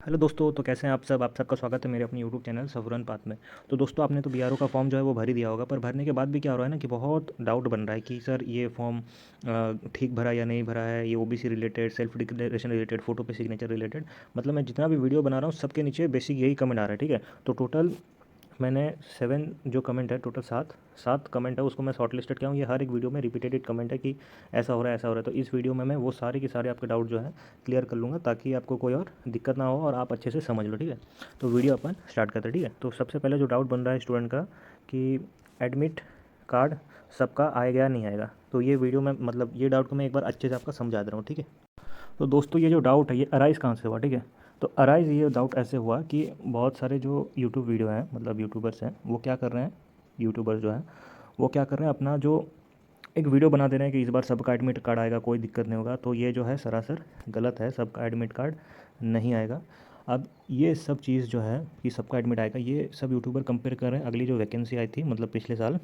Hello दोस्तों, तो कैसे हैं आप सब। आप सबका स्वागत है मेरे अपने यूट्यूब चैनल सफरन पाथ में। तो दोस्तों, आपने तो बीआरओ का फॉर्म जो है वो भर ही दिया होगा, पर भरने के बाद भी क्या हो रहा है ना कि बहुत डाउट बन रहा है कि सर ये फॉर्म ठीक भरा या नहीं भरा है, ये OBC related, self declaration related, photo पे सिग्नेचर रिलेटेड। मतलब मैं जितना भी वीडियो बना रहा हूँ सबके नीचे बेसिक यही कमेंट आ रहा है, ठीक है। तो टोटल मैंने 7 जो कमेंट है, टोटल 7 कमेंट है, उसको मैं शॉर्ट लिस्टेड किया हूँ। ये हर एक वीडियो में रिपीटेड कमेंट है कि ऐसा हो रहा है, ऐसा हो रहा है। तो इस वीडियो में मैं वो सारे के सारे आपके डाउट जो है क्लियर कर लूँगा, ताकि आपको कोई और दिक्कत ना हो और आप अच्छे से समझ लो, ठीक है। तो वीडियो अपन स्टार्ट करते हैं, ठीक है। तो सबसे पहले जो डाउट बन रहा है स्टूडेंट का कि एडमिट कार्ड सबका आएगा या नहीं आएगा, तो ये वीडियो में मतलब ये डाउट को मैं एक बार अच्छे से आपका समझा दे रहा हूँ, ठीक है। तो दोस्तों, ये जो डाउट है ये अराइज़ कहाँ से हुआ, ठीक है। तो अराइज़ ये डाउट ऐसे हुआ कि बहुत सारे जो यूट्यूब वीडियो हैं, मतलब यूट्यूबर्स हैं, वो क्या कर रहे हैं, यूट्यूबर्स जो हैं वो क्या कर रहे हैं, अपना जो एक वीडियो बना दे रहे हैं कि इस बार सबका एडमिट कार्ड आएगा, कोई दिक्कत नहीं होगा। तो ये जो है सरासर गलत है, सबका एडमिट कार्ड नहीं आएगा। अब ये सब चीज़ जो है कि सबका एडमिट आएगा, ये सब यूट्यूबर कंपेयर कर रहे हैं अगली जो वैकेंसी आई थी, मतलब पिछले साल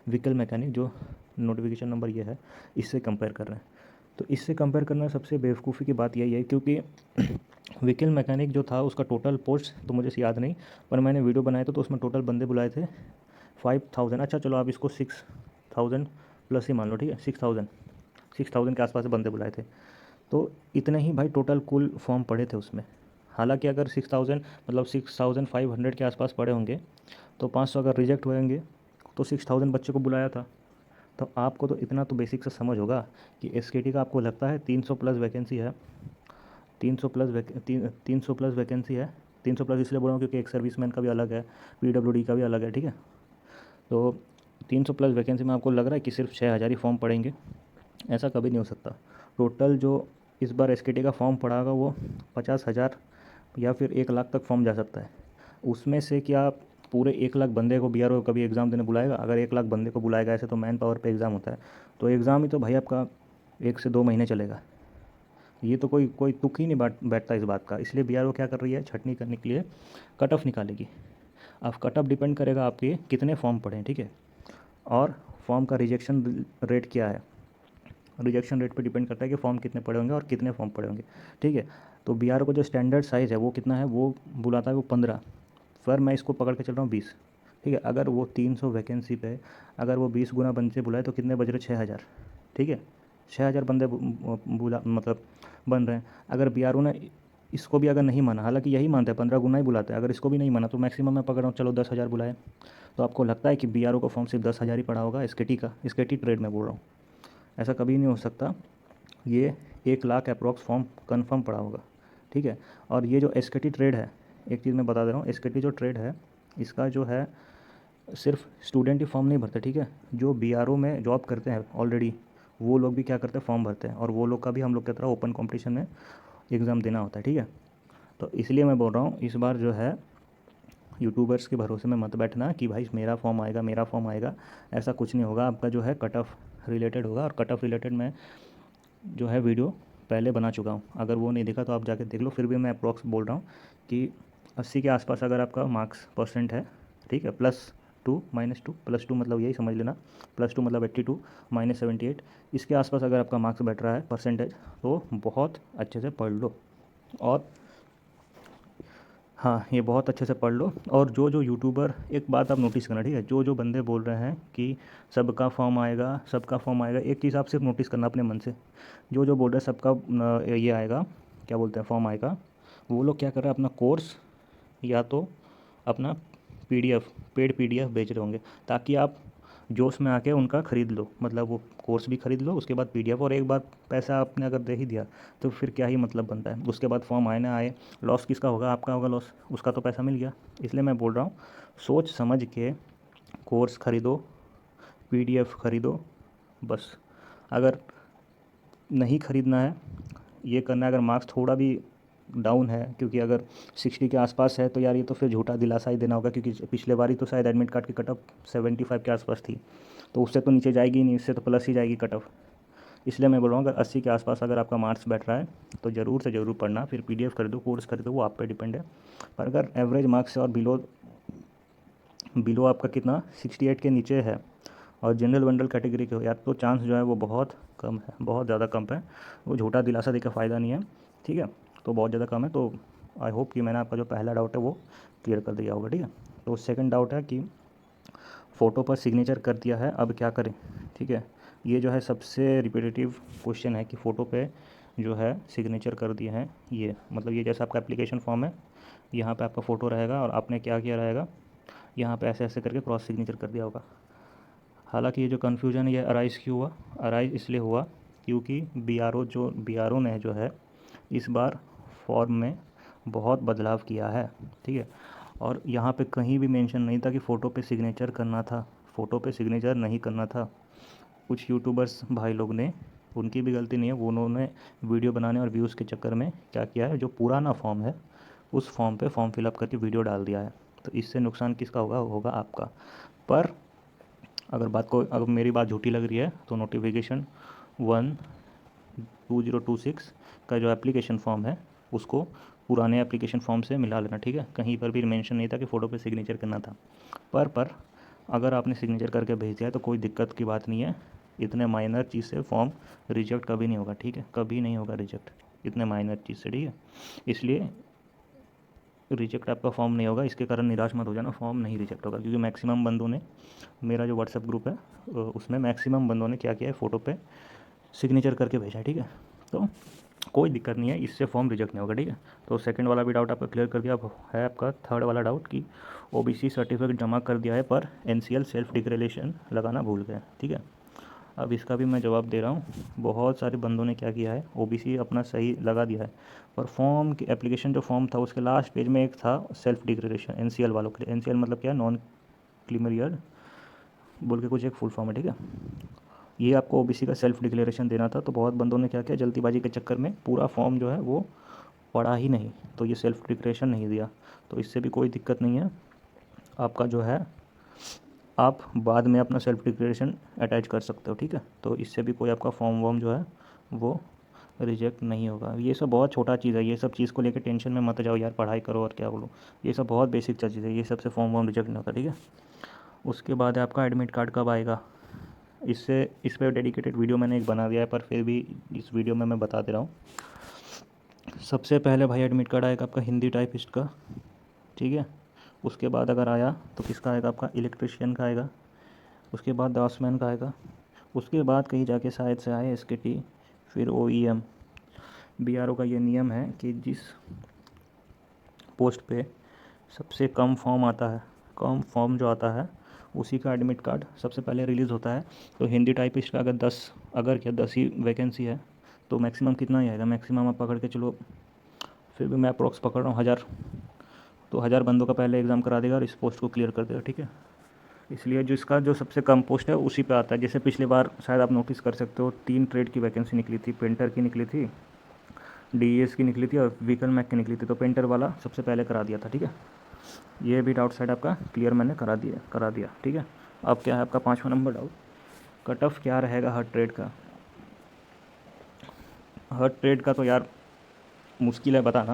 व्हीकल मैकेनिक, जो नोटिफिकेशन नंबर ये है, इससे कंपेयर कर रहे हैं। तो इससे कंपेयर करना सबसे बेवकूफ़ी की बात यही है, क्योंकि व्हीकल मैकेनिक जो था उसका टोटल पोस्ट तो मुझे याद नहीं, पर मैंने वीडियो बनाया था तो उसमें टोटल बंदे बुलाए थे 5000। अच्छा चलो, आप इसको 6000 प्लस ही मान लो, ठीक है। 6000 के आसपास बंदे बुलाए थे। तो इतने ही भाई टोटल कुल फॉर्म पड़े थे उसमें। हालांकि अगर 6000 मतलब 6500 के आसपास पड़े होंगे, तो 500 अगर रिजेक्ट हुए होंगे, तो 6000 बच्चे को बुलाया था। तो आपको तो इतना तो बेसिक से समझ होगा कि एसकेटी का आपको लगता है 300 प्लस वैकेंसी है। 300 प्लस वैकेंसी है। 300 प्लस इसलिए बोल रहा हूँ क्योंकि एक सर्विसमैन का भी अलग है, पीडब्ल्यूडी का भी अलग है, ठीक है। तो 300 प्लस वैकेंसी में आपको लग रहा है कि सिर्फ 6000 ही फॉर्म पड़ेंगे। ऐसा कभी नहीं हो सकता। टोटल जो इस बार एसकेटी का फॉर्म पड़ा होगा वो 50,000 या फिर 1 लाख तक फॉर्म जा सकता है। उसमें से क्या पूरे 1 लाख बंदे को बीआरओ कभी एग्ज़ाम देने बुलाएगा? अगर 1 लाख बंदे को बुलाएगा, ऐसे तो मैन पावर पे एग्ज़ाम होता है, तो एग्ज़ाम ही तो भाई आपका 1 से 2 महीने चलेगा। ये तो कोई कोई तुक ही नहीं बैठता इस बात का। इसलिए बीआरओ क्या कर रही है, छटनी करने के लिए कट ऑफ निकालेगी। अब कट ऑफ डिपेंड करेगा आपके कितने फॉर्म पड़े हैं, ठीक है, और फॉर्म का रिजेक्शन रेट क्या है। रिजेक्शन रेट पे डिपेंड करता है कि फॉर्म कितने पड़े होंगे और कितने फॉर्म पड़े होंगे, ठीक है। तो बीआरओ को जो स्टैंडर्ड साइज़ है वो कितना है, वो बुलाता है वो 15, पर मैं इसको पकड़ के चल रहा हूँ 20, ठीक है। अगर वो 300 वैकेंसी पे अगर वो 20 गुना बंदे बुलाए तो कितने बज रहे, 6000, ठीक है। 6000 बंदे बुला मतलब बन रहे हैं। अगर बीआरओ ने इसको भी अगर नहीं माना, हालांकि यही मानते हैं 15 गुना ही बुलाते हैं, अगर इसको भी नहीं माना तो मैक्सिमम मैं पकड़ रहा हूँ चलो 10,000 बुलाए। तो आपको लगता है कि बीआरओ का फॉर्म सिर्फ 10,000 ही पड़ा होगा एसकेटी का? एसकेटी ट्रेड में बोल रहा हूँ, ऐसा कभी नहीं हो सकता। ये 1 लाख अप्रॉक्स फॉर्म कन्फर्म पड़ा होगा, ठीक है। और ये जो एसकेटी ट्रेड है, एक चीज़ मैं बता दे रहा हूँ, एसकेटी जो ट्रेड है इसका जो है सिर्फ स्टूडेंट ही फॉर्म नहीं भरते, ठीक है। जो बीआरओ में जॉब करते हैं ऑलरेडी, वो लोग भी क्या करते हैं, फॉर्म भरते हैं, और वो लोग का भी हम लोग की तरह ओपन कंपटीशन में एग्ज़ाम देना होता है, ठीक है। तो इसलिए मैं बोल रहा हूँ इस बार जो है यूट्यूबर्स के भरोसे में मत बैठना कि भाई मेरा फॉर्म आएगा, मेरा फॉर्म आएगा। ऐसा कुछ नहीं होगा। आपका जो है कट ऑफ रिलेटेड होगा, और कट ऑफ रिलेटेड मैं जो है वीडियो पहले बना चुका हूँ। अगर वो नहीं देखा तो आप जाके देख लो। फिर भी मैं अप्रॉक्स बोल रहा हूँ कि 80 के आसपास अगर आपका मार्क्स परसेंट है, ठीक है, +2 -2, +2 मतलब यही समझ लेना, +2 मतलब 82 -78, इसके आसपास अगर आपका मार्क्स बैठ रहा है परसेंटेज, तो बहुत अच्छे से पढ़ लो। और हाँ, ये बहुत अच्छे से पढ़ लो। और जो जो यूट्यूबर, एक बात आप नोटिस करना, ठीक है, जो जो बंदे बोल रहे हैं कि सबका फॉर्म आएगा, सबका फॉर्म आएगा, एक चीज़ आप सिर्फ नोटिस करना अपने मन से। जो जो बोल रहे हैं सबका ये आएगा, क्या बोलते हैं, फॉर्म आएगा, वो लोग क्या कर रहे हैं, अपना कोर्स या तो अपना पीडीएफ, पेड पीडीएफ बेच रहे होंगे, ताकि आप जोश में आके उनका ख़रीद लो। मतलब वो कोर्स भी ख़रीद लो, उसके बाद पीडीएफ, और एक बार पैसा आपने अगर दे ही दिया तो फिर क्या ही मतलब बनता है। उसके बाद फॉर्म आए ना आए, लॉस किसका होगा, आपका होगा लॉस, उसका तो पैसा मिल गया। इसलिए मैं बोल रहा हूँ सोच समझ के कोर्स ख़रीदो, पीडीएफ ख़रीदो, बस। अगर नहीं ख़रीदना है, ये करना है, अगर मार्क्स थोड़ा भी डाउन है, क्योंकि अगर 60 के आसपास है तो यार ये तो फिर झूठा दिलासा ही देना होगा, क्योंकि पिछले बार ही तो शायद एडमिट कार्ड की कट ऑफ 75 के आसपास थी, तो उससे तो नीचे जाएगी ही नहीं, इससे तो प्लस ही जाएगी कट ऑफ। इसलिए मैं बोल रहा हूँ अगर 80 के आसपास अगर आपका मार्क्स बैठ रहा है तो ज़रूर से ज़रूर पढ़ना, फिर पीडीएफ खरीदो, कोर्स खरीदो, वो आप पे डिपेंड है। पर अगर एवरेज मार्क्स से और बिलो बिलो आपका कितना 68 के नीचे है और जनरल वनरल कैटेगरी के हो यार, तो चांस जो है वो बहुत कम है, बहुत ज़्यादा कम है। वो झूठा दिलासा देकर फ़ायदा नहीं है, ठीक है। तो बहुत ज़्यादा कम है, तो आई होप कि मैंने आपका जो पहला डाउट है वो क्लियर कर दिया होगा, ठीक है। तो सेकंड डाउट है कि फ़ोटो पर सिग्नेचर कर दिया है, अब क्या करें, ठीक है। ये जो है सबसे रिपीटेटिव क्वेश्चन है कि फ़ोटो पे जो है सिग्नेचर कर दिए हैं। ये मतलब ये जैसा आपका एप्लीकेशन फॉर्म है, यहाँ पे आपका फ़ोटो रहेगा और आपने क्या किया रहेगा, यहाँ पे ऐसे ऐसे करके क्रॉस सिग्नेचर कर दिया होगा। हालांकि ये जो कन्फ्यूजन ये अराइज़ क्यों हुआ, अराइज़ इसलिए हुआ क्योंकि बी आर ओ ने जो है इस बार फॉर्म में बहुत बदलाव किया है, ठीक है। और यहाँ पे कहीं भी मेंशन नहीं था कि फ़ोटो पे सिग्नेचर करना था, फ़ोटो पे सिग्नेचर नहीं करना था। कुछ यूट्यूबर्स भाई लोग ने, उनकी भी गलती नहीं है, वो उन्होंने वीडियो बनाने और व्यूज़ के चक्कर में क्या किया है, जो पुराना फॉर्म है उस फॉर्म पे फॉर्म फिलअप करके वीडियो डाल दिया है। तो इससे नुकसान किसका होगा आपका। पर अगर मेरी बात झूठी लग रही है तो नोटिफिकेशन 1/2026 का जो एप्लीकेशन फॉर्म है उसको पुराने एप्लीकेशन फॉर्म से मिला लेना, ठीक है। कहीं पर भी मेंशन नहीं था कि फ़ोटो पे सिग्नेचर करना था। पर अगर आपने सिग्नेचर करके भेज दिया है तो कोई दिक्कत की बात नहीं है। इतने माइनर चीज़ से फॉर्म रिजेक्ट कभी नहीं होगा, ठीक है, कभी नहीं होगा रिजेक्ट इतने माइनर चीज़ से, ठीक है। इसलिए रिजेक्ट आपका फॉर्म नहीं होगा, इसके कारण निराश मत हो जाना, फॉर्म नहीं रिजेक्ट होगा। क्योंकि मैक्सिमम बंदों ने, मेरा जो व्हाट्सएप ग्रुप है उसमें मैक्सिमम बंदों ने क्या किया है, फ़ोटो पे सिग्नेचर करके भेजा है, ठीक है। तो कोई दिक्कत नहीं है, इससे फॉर्म रिजेक्ट नहीं होगा, ठीक है। तो सेकंड वाला भी डाउट आपका क्लियर कर दिया। अब है आपका थर्ड वाला डाउट कि ओबीसी सर्टिफिकेट जमा कर दिया है पर एनसीएल सेल्फ डिक्लेरेशन लगाना भूल गए, ठीक है। अब इसका भी मैं जवाब दे रहा हूँ। बहुत सारे बंदों ने क्या किया है, ओबीसी अपना सही लगा दिया है, पर फॉर्म की एप्लीकेशन जो फॉर्म था उसके लास्ट पेज में एक था सेल्फ डिक्लेरेशन एनसीएल वालों के लिए। एनसीएल मतलब क्या, नॉन क्रीमी ईयर बोल के कुछ एक फुल फॉर्म है, ठीक है। ये आपको ओबीसी का सेल्फ डिक्लेरेशन देना था, तो बहुत बंदों ने क्या किया, जल्दीबाजी के चक्कर में पूरा फॉर्म जो है वो पढ़ा ही नहीं, तो ये सेल्फ डिक्लेरेशन नहीं दिया। तो इससे भी कोई दिक्कत नहीं है, आपका जो है आप बाद में अपना सेल्फ डिक्लेरेशन अटैच कर सकते हो, ठीक है। तो इससे भी कोई आपका फॉर्म वॉर्म जो है वो रिजेक्ट नहीं होगा। ये सब बहुत छोटा चीज़ है, ये सब चीज़ को लेकर टेंशन में मत जाओ यार, पढ़ाई करो और क्या बोलो, ये सब बहुत बेसिक चीज़ है, ये सबसे फॉर्म वॉर्म रिजेक्ट नहीं होता, ठीक है। उसके बाद है आपका एडमिट कार्ड कब आएगा। इस पर डेडिकेटेड वीडियो मैंने एक बना दिया है, पर फिर भी इस वीडियो में मैं बता दे रहा हूँ। सबसे पहले भाई एडमिट कार्ड आएगा आपका हिंदी टाइपिस्ट का, ठीक है। उसके बाद अगर आया तो किसका आएगा, आपका इलेक्ट्रिशियन का आएगा। उसके बाद ड्राफ्ट्समैन का आएगा। उसके बाद कहीं जाके शायद से आए एसकेटी, फिर ओईएम। बीआरओ का ये नियम है कि जिस पोस्ट पे सबसे कम फॉर्म आता है, कम फॉर्म जो आता है उसी का एडमिट कार्ड सबसे पहले रिलीज़ होता है। तो हिंदी टाइपिस्ट का अगर 10 ही वैकेंसी है तो मैक्सिमम कितना ही आएगा, मैक्सिमम आप पकड़ के चलो, फिर भी मैं अप्रॉक्स पकड़ रहा हूँ 1000। तो 1000 बंदों का पहले एग्ज़ाम करा देगा और इस पोस्ट को क्लियर कर देगा, ठीक है। इसलिए जो इसका जो सबसे कम पोस्ट है उसी पे आता है। जैसे पिछली बार शायद आप नोटिस कर सकते हो 3 ट्रेड की वैकेंसी निकली थी, पेंटर की निकली थी, डीईएस की निकली थी और व्हीकल मैक की निकली थी। तो पेंटर वाला सबसे पहले करा दिया था, ठीक है। ये भी डाउट साइड आपका क्लियर मैंने करा दिया, ठीक है। अब क्या है आपका 5वां नंबर डाउट, कट ऑफ क्या रहेगा हर ट्रेड का। हर ट्रेड का तो यार मुश्किल है बताना,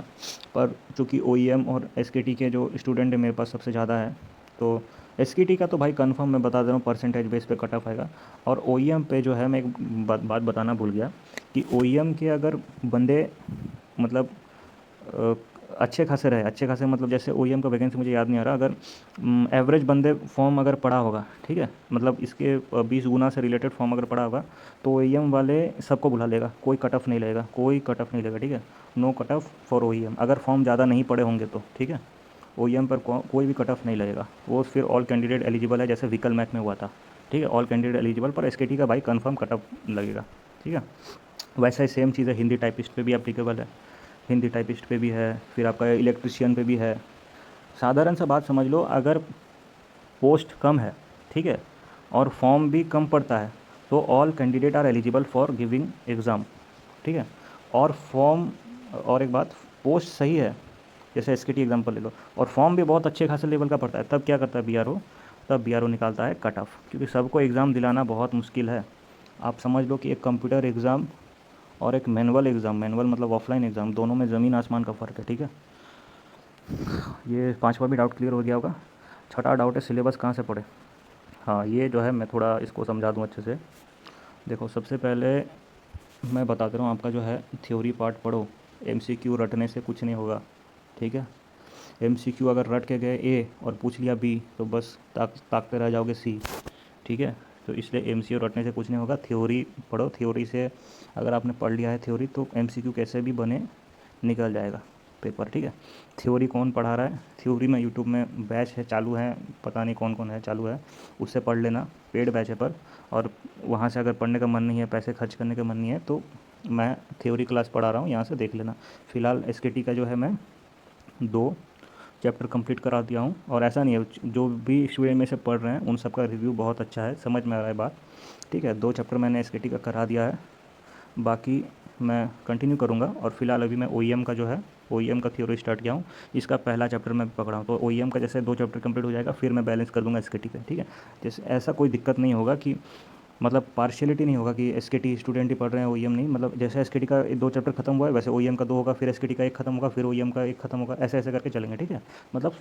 पर चूँकि ओईएम और एसकेटी के जो स्टूडेंट है मेरे पास सबसे ज़्यादा है, तो एसकेटी का तो भाई कंफर्म मैं बता दे रहा हूँ परसेंटेज बेस पे कट ऑफ आएगा। और ओईएम पे जो है मैं एक बात बताना भूल गया कि ओईएम के अगर बंदे मतलब अ, अच्छे खासे रहे, अच्छे खासे मतलब जैसे ओईएम का वैकेंसी मुझे याद नहीं आ रहा, अगर एवरेज बंदे फॉर्म अगर पड़ा होगा, ठीक है, मतलब इसके 20 गुना से रिलेटेड फॉर्म अगर पड़ा होगा तो ओईएम वाले सबको बुला लेगा, कोई कट ऑफ नहीं लगेगा, कोई कट ऑफ नहीं लगेगा, ठीक है। No cut off for OEM, अगर फॉर्म ज़्यादा नहीं पड़े होंगे तो, ठीक है। ओईएम पर कोई भी कट ऑफ नहीं लगेगा, वो फिर ऑल कैंडिडेट एलिजिबल है, जैसे व्हीकल मैक में हुआ था, ठीक है। ऑल कैंडिडेट एलिजिबल, पर एसकेटी का भाई कंफर्म कट ऑफ लगेगा, ठीक है। वैसा ही सेम चीज़ है हिंदी टाइपिस्ट पे भी एप्लीकेबल है, हिंदी टाइपिस्ट पे भी है, फिर आपका इलेक्ट्रिशियन पे भी है। साधारण सा बात समझ लो, अगर पोस्ट कम है, ठीक है, और फॉर्म भी कम पड़ता है तो all candidate are eligible for giving exam, ठीक है। और फॉर्म, और एक बात, पोस्ट सही है, जैसे एसकेटी एग्जाम्पल ले लो, और फॉर्म भी बहुत अच्छे खासे लेवल का पड़ता है, तब क्या करता है बीआरओ, तब बीआरओ निकालता है कट ऑफ, क्योंकि सबको एग्ज़ाम दिलाना बहुत मुश्किल है। आप समझ लो कि एक कंप्यूटर एग्ज़ाम और एक मैनुअल एग्ज़ाम, मैनुअल मतलब ऑफलाइन एग्ज़ाम, दोनों में ज़मीन आसमान का फ़र्क है, ठीक है। ये 5वां भी डाउट क्लियर हो गया होगा। छठा डाउट है सिलेबस कहाँ से पढ़े। हाँ, ये जो है मैं थोड़ा इसको समझा दूँ अच्छे से। देखो, सबसे पहले मैं बता दे रहा हूँ, आपका जो है थ्योरी पार्ट पढ़ो, एमसीक्यू रटने से कुछ नहीं होगा, ठीक है। MCQ अगर रट के गए ए और पूछ लिया बी तो बस ताकते रह जाओगे सी, ठीक है। तो इसलिए MCQ रटने से कुछ नहीं होगा, थ्योरी पढ़ो, थ्योरी से अगर आपने पढ़ लिया है थ्योरी तो MCQ कैसे भी बने निकल जाएगा पेपर, ठीक है। थ्योरी कौन पढ़ा रहा है, थ्योरी में यूट्यूब में बैच है चालू है, पता नहीं कौन कौन है चालू है, उससे पढ़ लेना, पेड बैच है पर। और वहाँ से अगर पढ़ने का मन नहीं है, पैसे खर्च करने का मन नहीं है तो मैं थ्योरी क्लास पढ़ा रहा हूँ, यहाँ से देख लेना। फ़िलहाल SKT का जो है मैं 2 चैप्टर कंप्लीट करा दिया हूँ। और ऐसा नहीं है, जो भी स्टूडेंट में से पढ़ रहे हैं उन सब का रिव्यू बहुत अच्छा है, समझ में आ रहा है बात, ठीक है। 2 चैप्टर मैंने SKT का करा दिया है, बाकी मैं कंटिन्यू करूँगा। और फिलहाल अभी मैं OEM का जो है OEM का थ्योरी स्टार्ट किया हूँ, इसका पहला चैप्टर मैं पकड़ा हूँ। तो OEM का जैसे 2 चैप्टर कंप्लीट हो जाएगा फिर मैं बैलेंस कर दूँगा SKT पे, ठीक है। जैसे ऐसा कोई दिक्कत नहीं होगा कि मतलब पार्शियलिटी नहीं होगा कि SKT स्टूडेंट ही पढ़ रहे हैं OEM नहीं, मतलब जैसे SKT का 2 चैप्टर खत्म हुआ है वैसे OEM का 2 होगा, फिर SKT का 1 खत्म होगा, फिर OEM का 1 खत्म होगा, ऐसे ऐसे करके चलेंगे, ठीक है। मतलब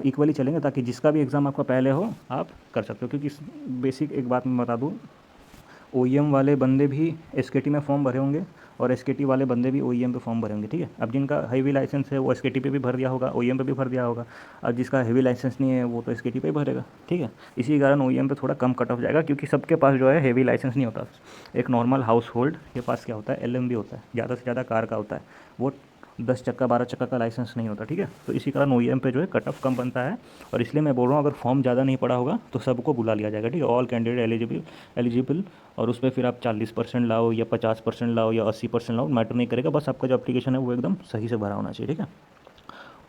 इक्वली चलेंगे ताकि जिसका भी एग्ज़ाम आपका पहले हो आप कर सकते हो। क्योंकि बेसिक एक बात मैं बता दूँ, OEM वाले बंदे भी SKT में फॉर्म भरे होंगे और SKT वाले बंदे भी OEM पे फॉर्म भरे होंगे, ठीक है। अब जिनका हैवी लाइसेंस है वो SKT पे भी भर दिया होगा, OEM पे भी भर दिया होगा। और जिसका हैवी लाइसेंस नहीं है वो तो SKT पे ही भरेगा, ठीक है। इसी कारण OEM पे थोड़ा कम कट ऑफ जाएगा, क्योंकि सबके पास जो है हैवी लाइसेंस नहीं होता। एक नॉर्मल हाउस होल्ड के पास क्या होता है, LMB होता है, ज़्यादा से ज़्यादा कार का होता है, वो 10 चक्का 12 चक्का का लाइसेंस नहीं होता, ठीक है। तो इसी कारण OEM पे जो है कट ऑफ कम बनता है। और इसलिए मैं बोल रहा हूँ अगर फॉर्म ज़्यादा नहीं पड़ा होगा तो सबको बुला लिया जाएगा, ठीक है, ऑल कैंडिडेट एलिजिबल। और उस पर फिर आप 40% लाओ या 50% लाओ या 80% लाओ, मैटर नहीं करेगा, बस आपका जो एप्लीकेशन है वो एकदम सही से भरा होना चाहिए, ठीक है।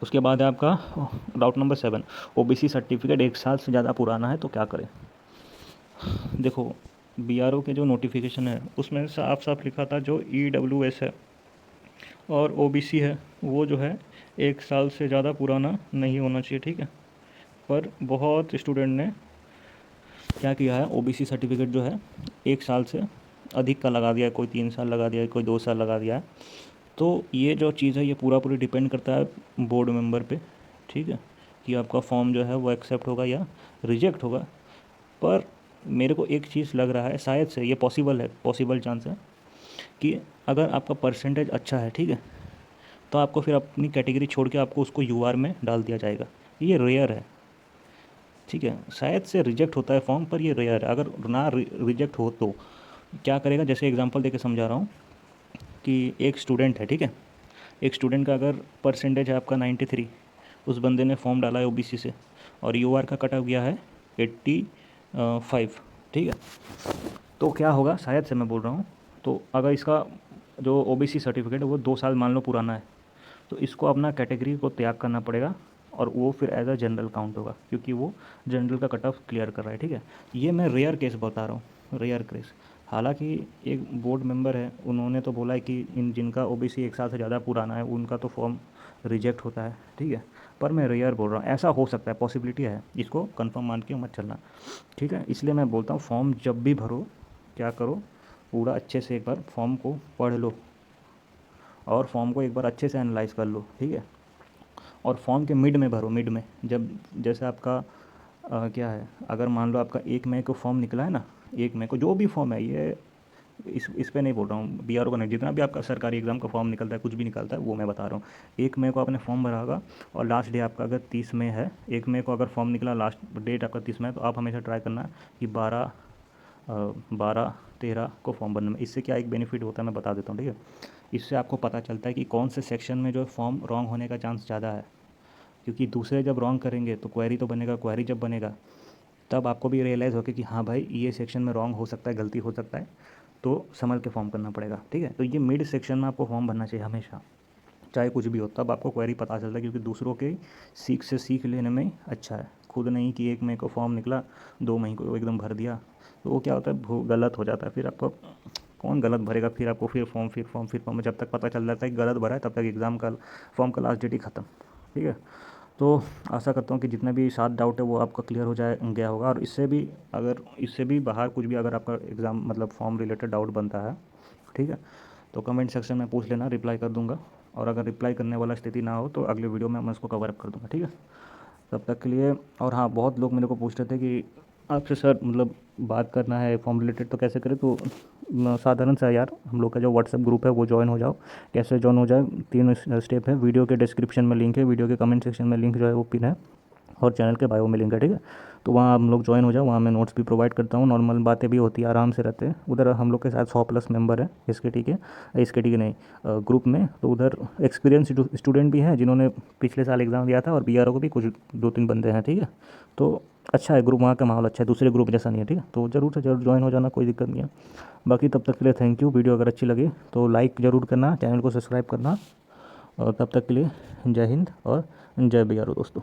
उसके बाद है आपका डाउट नंबर 7, OBC सर्टिफिकेट 1 साल से ज़्यादा पुराना है तो क्या करें। देखो, BRO के जो नोटिफिकेशन है उसमें साफ साफ लिखा था जो EWS है और OBC है वो जो है 1 साल से ज़्यादा पुराना नहीं होना चाहिए, ठीक है। पर बहुत स्टूडेंट ने क्या किया है, OBC सर्टिफिकेट जो है 1 साल से अधिक का लगा दिया है, कोई 3 साल लगा दिया है, कोई 2 साल लगा दिया है। तो ये जो चीज़ है ये पूरी डिपेंड करता है बोर्ड मेंबर पे, ठीक है, कि आपका फॉर्म जो है वो एक्सेप्ट होगा या रिजेक्ट होगा। पर मेरे को एक चीज़ लग रहा है, शायद से ये पॉसिबल चांस है कि अगर आपका परसेंटेज अच्छा है, ठीक है, तो आपको फिर अपनी कैटेगरी छोड़ के आपको उसको UR में डाल दिया जाएगा। ये रेयर है, ठीक है। शायद से रिजेक्ट होता है फॉर्म पर ये रेयर है। अगर ना रिजेक्ट हो तो क्या करेगा, जैसे एग्जांपल देके समझा रहा हूँ कि एक स्टूडेंट है, ठीक है, एक स्टूडेंट का अगर परसेंटेज है आपका 93, उस बंदे ने फॉर्म डाला है OBC से और UR का कट ऑफ गया है 85, ठीक है। तो क्या होगा, शायद से मैं बोल रहा हूँ, तो अगर इसका जो OBC सर्टिफिकेट है वो 2 साल मान लो पुराना है तो इसको अपना कैटेगरी को त्याग करना पड़ेगा और वो फिर एज अ जनरल काउंट होगा, क्योंकि वो जनरल का कट ऑफ क्लियर कर रहा है, ठीक है। ये मैं रेयर केस बता रहा हूँ, रेयर केस। हालांकि एक बोर्ड मेंबर है, उन्होंने तो बोला है कि इन जिनका OBC 1 साल से ज़्यादा पुराना है उनका तो फॉर्म रिजेक्ट होता है, ठीक है। पर मैं रेयर बोल रहा हूँ, ऐसा हो सकता है, पॉसिबिलिटी है, इसको कंफर्म मान के मत चलना, ठीक है। इसलिए मैं बोलता हूँ फॉर्म जब भी भरो क्या करो, पूरा अच्छे से एक बार फॉर्म को पढ़ लो और फॉर्म को एक बार अच्छे से एनालाइज कर लो, ठीक है। और फॉर्म के मिड में भरो, मिड में जब जैसे आपका क्या है, अगर मान लो आपका 1 मई को फॉर्म निकला है ना, 1 मई को जो भी फॉर्म है, ये इस पे नहीं बोल रहा हूँ BRO का नहीं, जितना भी आपका सरकारी एग्ज़ाम का फॉर्म निकलता है, कुछ भी निकलता है, वो मैं बता रहा हूँ। 1 मई को आपने फॉर्म भरा होगा और लास्ट डे आपका अगर 30 मई है, 1 मई को अगर फॉर्म निकला, लास्ट डेट आपका 30 मई, तो आप हमेशा ट्राई करना कि 12 13 को फॉर्म भरने में। इससे क्या एक बेनिफिट होता है मैं बता देता हूँ, ठीक है। इससे आपको पता चलता है कि कौन से सेक्शन में जो फॉर्म रॉन्ग होने का चांस ज़्यादा है, क्योंकि दूसरे जब रॉन्ग करेंगे तो क्वेरी तो बनेगा, क्वेरी जब बनेगा तब आपको भी रियलाइज़ होगा कि हाँ भाई ये सेक्शन में रॉन्ग हो सकता है, गलती हो सकता है, तो संभल के फॉर्म करना पड़ेगा, ठीक है। तो ये मिड सेक्शन में आपको फॉर्म भरना चाहिए हमेशा, चाहे कुछ भी हो, तब आपको क्वेरी पता चलता है, क्योंकि दूसरों के सीख से सीख लेने में अच्छा है, खुद नहीं कि 1 मई को फॉर्म निकला 2 मई को एकदम भर दिया, तो वो क्या होता है, गलत हो जाता है। फिर आपको कौन गलत भरेगा, फिर आपको फिर फॉर्म, जब तक पता चल जाता है कि गलत भरा है तब तक एग्ज़ाम का फॉर्म का लास्ट डेट ही ख़त्म, ठीक है। तो आशा करता हूँ कि जितने भी 7 डाउट है वो आपका क्लियर हो जाए गया होगा। और इससे भी बाहर कुछ भी अगर आपका एग्ज़ाम मतलब फॉर्म रिलेटेड डाउट बनता है, ठीक है, तो कमेंट सेक्शन में पूछ लेना, रिप्लाई कर दूंगा। और अगर रिप्लाई करने वाला स्थिति ना हो तो अगले वीडियो में मैं उसको कवर अप कर दूंगा, ठीक है। तब तक के लिए, और हाँ, बहुत लोग मेरे को पूछ रहे थे कि आपसे सर मतलब बात करना है फॉर्म रिलेटेड तो कैसे करें? तो साधारण सा यार, हम लोग का जो व्हाट्सएप ग्रुप है वो ज्वाइन हो जाओ। कैसे ज्वाइन हो जाए? 3 स्टेप है। वीडियो के डिस्क्रिप्शन में लिंक है, वीडियो के कमेंट सेक्शन में लिंक जो है वो पिन है, और चैनल के बायो में लिंक है, ठीक है। तो वहाँ हम लोग ज्वाइन हो जाओ, वहाँ मैं नोट्स भी प्रोवाइड करता हूँ, नॉर्मल बातें भी होती है, आराम से रहते हैं उधर। हम लोग के साथ 100+ मेंबर है इसके, ठीक है, इसके, ठीक है, नहीं, ग्रुप में। तो उधर एक्सपीरियंस स्टूडेंट भी हैं जिन्होंने पिछले साल एग्ज़ाम दिया था, और BRO को भी कुछ 2-3 बंदे हैं, ठीक है। तो अच्छा है ग्रुप, वहाँ का माहौल अच्छा है, दूसरे ग्रुप जैसा नहीं है, ठीक है। तो ज़रूर से ज़रूर ज्वाइन हो जाना, कोई दिक्कत नहीं है। बाकी तब तक के लिए थैंक यू। वीडियो अगर अच्छी लगी तो लाइक ज़रूर करना, चैनल को सब्सक्राइब करना, और तब तक के लिए जय हिंद और जय BRO दोस्तों।